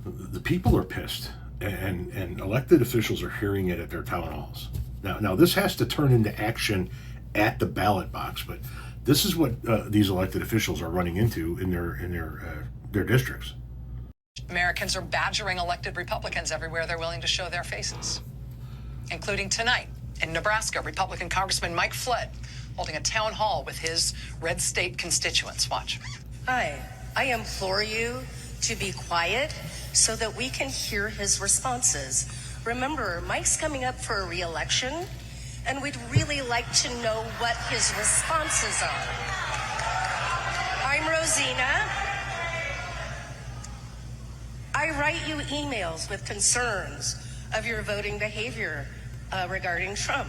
The people are pissed, and elected officials are hearing it at their town halls. Now this has to turn into action at the ballot box, but this is what these elected officials are running into in their districts. Americans are badgering elected Republicans everywhere they're willing to show their faces, including tonight in Nebraska. Republican Congressman Mike Flood holding a town hall with his red state constituents. Watch. Hi, I implore you to be quiet so that we can hear his responses. Remember, Mike's coming up for a re-election, and we'd really like to know what his responses are. I'm Rosina. I write you emails with concerns of your voting behavior regarding Trump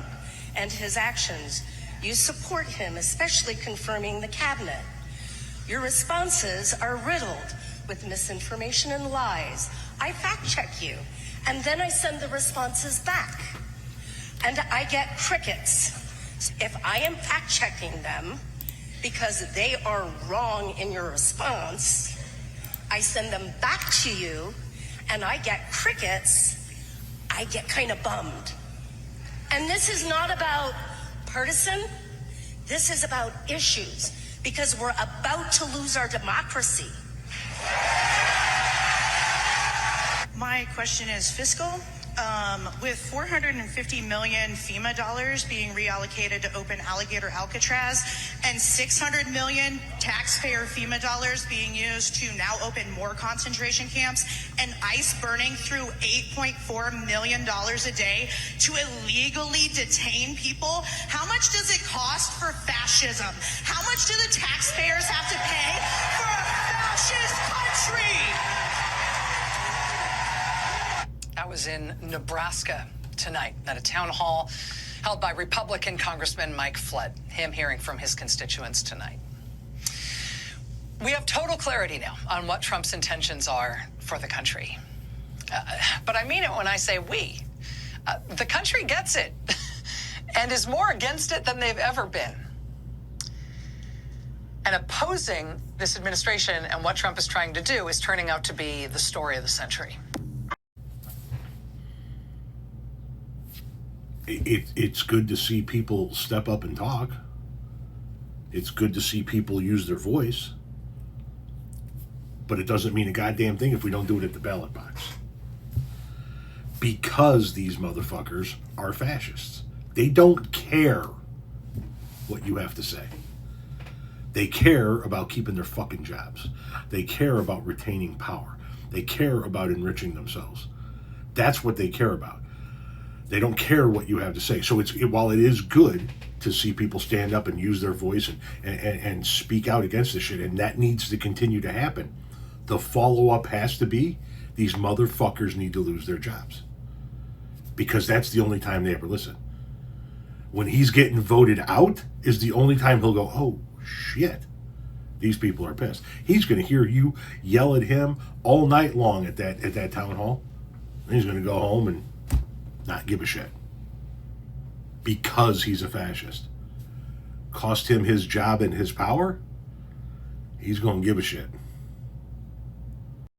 and his actions. You support him, especially confirming the cabinet. Your responses are riddled with misinformation and lies. I fact check you, and then I send the responses back. And I get crickets. If I am fact checking them because they are wrong in your response, I send them back to you and I get crickets. I get kind of bummed. And this is not about partisan. This is about issues, because we're about to lose our democracy. My question is fiscal. With $450 million FEMA dollars being reallocated to open Alligator Alcatraz and $600 million taxpayer FEMA dollars being used to now open more concentration camps, and ICE burning through $8.4 million a day to illegally detain people, how much does it cost for fascism? How much do the taxpayers have to pay for a fascist country? That was in Nebraska tonight at a town hall held by Republican Congressman Mike Flood, him hearing from his constituents tonight. We have total clarity now on what Trump's intentions are for the country. But I mean it when I say we. The country gets it and is more against it than they've ever been. And opposing this administration and what Trump is trying to do is turning out to be the story of the century. It's good to see people step up and talk. It's good to see people use their voice. But it doesn't mean a goddamn thing if we don't do it at the ballot box. Because these motherfuckers are fascists. They don't care what you have to say. They care about keeping their fucking jobs. They care about retaining power. They care about enriching themselves. That's what they care about. They don't care what you have to say. So while it is good to see people stand up and use their voice and speak out against this shit, and that needs to continue to happen, the follow-up has to be, these motherfuckers need to lose their jobs. Because that's the only time they ever listen. When he's getting voted out is the only time he'll go, oh, shit, these people are pissed. He's going to hear you yell at him all night long at that town hall. And he's going to go home and not give a shit. Because he's a fascist. Cost him his job and his power? He's going to give a shit.